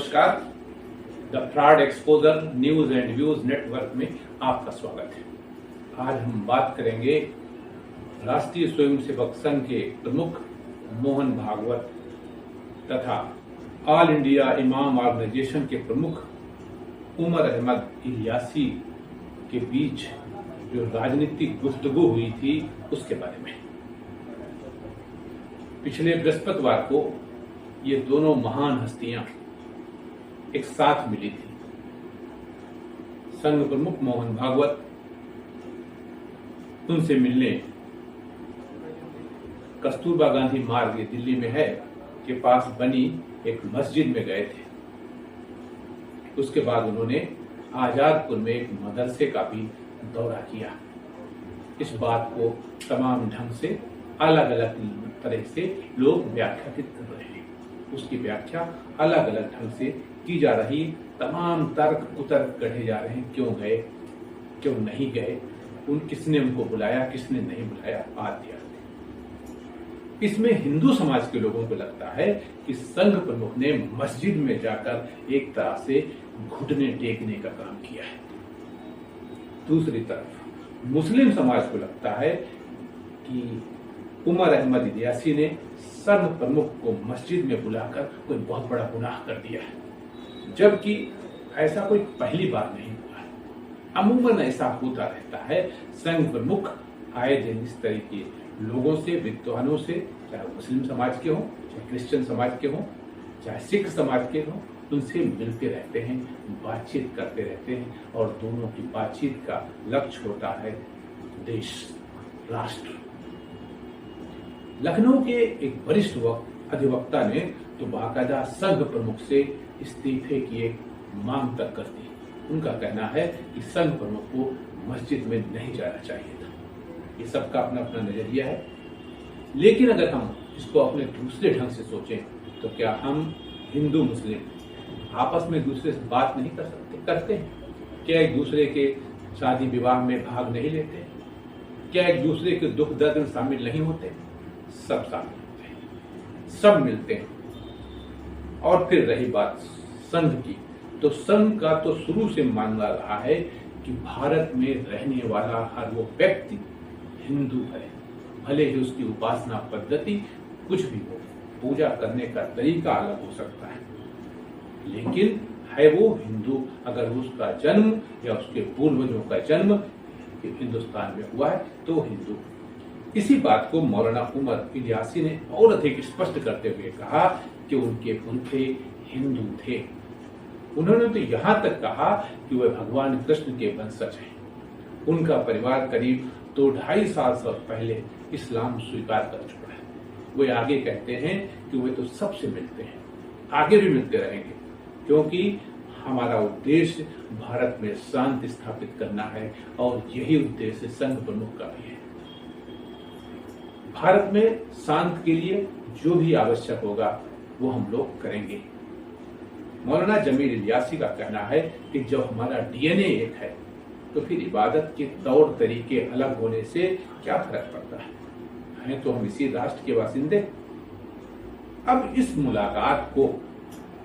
नमस्कार। The fraud exposure news and views network में आपका स्वागत है। आज हम बात करेंगे राष्ट्रीय स्वयंसेवक संघ के प्रमुख मोहन भागवत तथा ऑल इंडिया इमाम ऑर्गेनाइजेशन के प्रमुख उमर अहमद इलियासी के बीच जो राजनीतिक गुफ्तगू हुई थी उसके बारे में। पिछले बृहस्पतिवार को ये दोनों महान हस्तियां एक साथ मिली थी। संघ प्रमुख मोहन भागवत उनसे मिलने कस्तूरबा गांधी मार्ग दिल्ली में है के पास बनी एक मस्जिद में गए थे। उसके बाद उन्होंने आजादपुर में एक मदरसे का भी दौरा किया। इस बात को तमाम ढंग से अलग अलग तरह से लोग व्याख्यात कर रहे हैं। उसकी व्याख्या अलग अलग ढंग से की जा रही, तमाम तर्क कुतर्क गढ़े जा रहे हैं। क्यों गए, क्यों नहीं गए, किसने उनको बुलाया, किसने नहीं बुलाया आदि। इसमें हिंदू समाज के लोगों को लगता है कि संघ प्रमुख ने मस्जिद में जाकर एक तरह से घुटने टेकने का काम किया है। दूसरी तरफ मुस्लिम समाज को लगता है कि उमर अहमद इलियासी ने संघ प्रमुख को मस्जिद में बुलाकर कोई बहुत बड़ा गुनाह कर दिया है, जबकि ऐसा कोई पहली बार नहीं हुआ है। अमूमन ऐसा होता रहता है। संघ प्रमुख आए दिन इस तरह के लोगों से, विद्वानों से, चाहे मुस्लिम समाज के हों, चाहे क्रिश्चियन समाज के हों, चाहे सिख समाज के हों, उनसे मिलते रहते हैं, बातचीत करते रहते हैं और दोनों की बातचीत का लक्ष्य होता है देश, राष्ट्र। लखनऊ के एक वरिष्ठ अधिवक्ता ने तो बाकायदा संघ प्रमुख से इस्तीफे की एक मांग तक कर दी। उनका कहना है कि संघ प्रमुख को मस्जिद में नहीं जाना चाहिए था। ये सबका अपना अपना नजरिया है, लेकिन अगर हम इसको अपने दूसरे ढंग से सोचें तो क्या हम हिंदू मुस्लिम आपस में दूसरे से बात नहीं कर सकते? करते हैं। क्या एक दूसरे के शादी विवाह में भाग नहीं लेते? क्या एक दूसरे के दुख दर्द में शामिल नहीं होते? सब शामिल होते हैं, सब मिलते हैं। और फिर रही बात संघ की, तो संघ का तो शुरू से मानना रहा है कि भारत में रहने वाला हर वो व्यक्ति हिंदू है, भले ही उसकी उपासना पद्धति कुछ भी हो, पूजा करने का तरीका अलग हो सकता है, लेकिन है वो हिंदू। अगर उसका जन्म या उसके पूर्वजों का जन्म हिंदुस्तान में हुआ है तो हिंदू। इसी बात को मौलाना उमर इलियासी ने और अधिक स्पष्ट करते हुए कहा कि उनके पुरखे हिंदू थे। उन्होंने तो यहां तक कहा कि वे भगवान कृष्ण के वंशज हैं। उनका परिवार करीब 2-2.5 साल पहले इस्लाम स्वीकार कर चुका है। वे आगे कहते हैं कि वे तो सबसे मिलते हैं, आगे भी मिलते रहेंगे, क्योंकि हमारा उद्देश्य भारत में शांति स्थापित करना है और यही उद्देश्य संघ प्रमुख का भी है। भारत में शांति के लिए जो भी आवश्यक होगा वो हम लोग करेंगे। मौलाना जमीर इलियासी का कहना है कि जब हमारा डीएनए एक है तो फिर इबादत के तौर तरीके अलग होने से क्या फर्क पड़ता है? हैं तो हम इसी राष्ट्र के बासिंदे। अब इस मुलाकात को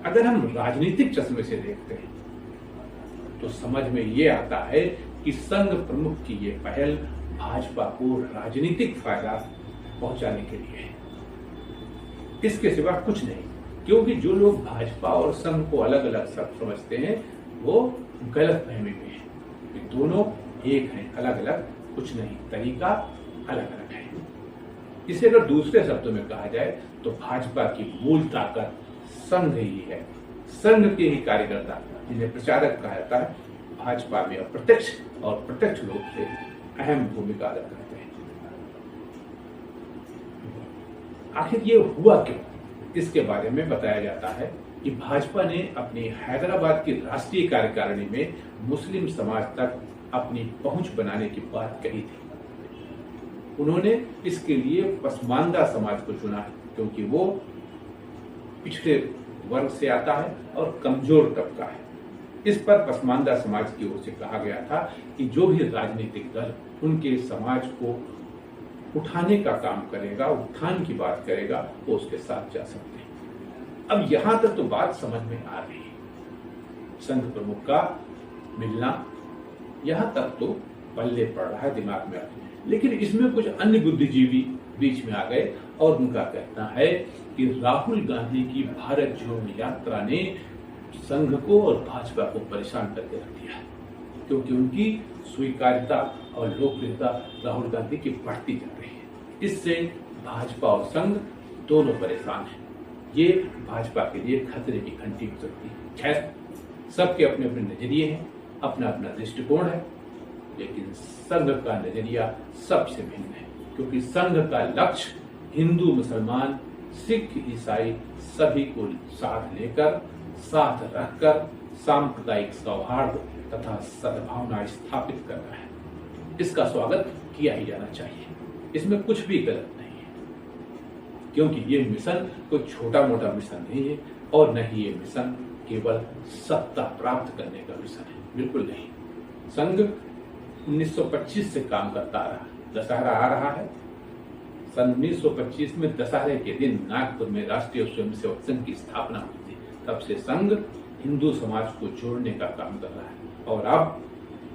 अगर हम राजनीतिक चश्मे से देखते हैं तो समझ में ये आता है कि संघ प्रमुख की ये पहल भाजपा को राजनीतिक फायदा पहुंचाने के लिए है, इसके सिवा कुछ नहीं। क्योंकि जो लोग भाजपा और संघ को अलग अलग समझते हैं वो गलत फहमी में है। ये दोनों एक हैं, अलग अलग कुछ नहीं, तरीका अलग अलग है। इसे अगर दूसरे शब्दों में कहा जाए तो भाजपा की मूल ताकत संघ ही है। संघ के ही कार्यकर्ता, जिन्हें प्रचारक कहा जाता है, भाजपा में अप्रत्यक्ष और प्रत्यक्ष रूप से अहम भूमिका अदा करते हैं। आखिर ये हुआ क्यों, इसके बारे में बताया जाता है कि भाजपा ने अपनी हैदराबाद की राष्ट्रीय कार्यकारिणी में मुस्लिम समाज तक अपनी पहुंच बनाने की बात कही थी। उन्होंने इसके लिए पसमानदा समाज को चुना है, क्योंकि वो पिछड़े वर्ग से आता है और कमजोर तबका है। इस पर पसमानदा समाज की ओर से कहा गया था कि जो भी राजनीतिक दल उनके समाज को उठाने का काम करेगा, उत्थान की बात करेगा, वो उसके साथ जा सकते हैं। अब यहां तक तो बात समझ में आ रही है, संघ प्रमुख का मिलना यहां तक तो पल्ले पड़ रहा है, दिमाग में आ रही है। लेकिन इसमें कुछ अन्य बुद्धिजीवी बीच में आ गए और उनका कहना है कि राहुल गांधी की भारत जोड़ो यात्रा ने संघ को और भाजपा को परेशान करके रख दिया, क्योंकि उनकी स्वीकार्यता और लोकप्रियता राहुल गांधी की बढ़ती जा रही है। इससे भाजपा और संघ दोनों परेशान हैं। ये भाजपा के लिए खतरे की घंटी हो सकती है। खैर, सबके अपने अपने नजरिए हैं, अपना अपना दृष्टिकोण है, लेकिन संघ का नजरिया सबसे भिन्न है, क्योंकि संघ का लक्ष्य हिंदू, मुसलमान, सिख, ईसाई सभी को साथ लेकर, साथ रखकर सांप्रदायिक सौहार्द तथा सद्भावना स्थापित करना है। इसका स्वागत किया ही जाना चाहिए, इसमें कुछ भी गलत नहीं है, क्योंकि ये मिशन कोई छोटा मोटा मिशन नहीं है और न ही ये मिशन केवल सत्ता प्राप्त करने का मिशन है, बिल्कुल नहीं। संघ 1925 से काम करता आ रहा, दशहरा आ रहा है। सन 1925 में दशहरे के दिन नागपुर में राष्ट्रीय स्वयंसेवक संघ की स्थापना हुई थी। तब से संघ हिंदू समाज को जोड़ने का काम कर रहा है और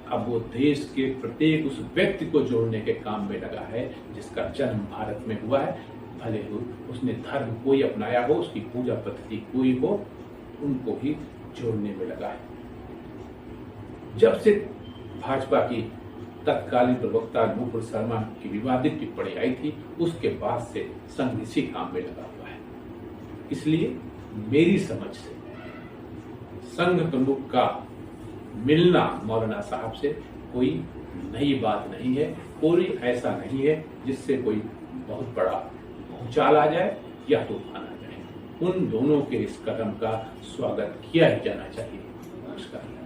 अब वो देश के प्रत्येक उस व्यक्ति को जोड़ने के काम में लगा है जिसका जन्म भारत में हुआ है, भले हो उसने धर्म कोई अपनाया हो, उसकी पूजा पद्धति कोई हो, उनको ही जोड़ने में लगा है। जब से भाजपा की तत्कालीन प्रवक्ता नुपुर शर्मा की विवादित टिप्पणी आई थी, उसके बाद से संघ इसी काम में लगा हुआ है। इसलिए मेरी समझ से संघ प्रमुख का मिलना मौलाना साहब से कोई नई बात नहीं है, कोई ऐसा नहीं है जिससे कोई बहुत बड़ा भूचाल आ जाए या तूफान आ जाए। उन दोनों के इस कदम का स्वागत किया ही जाना चाहिए। नमस्कार।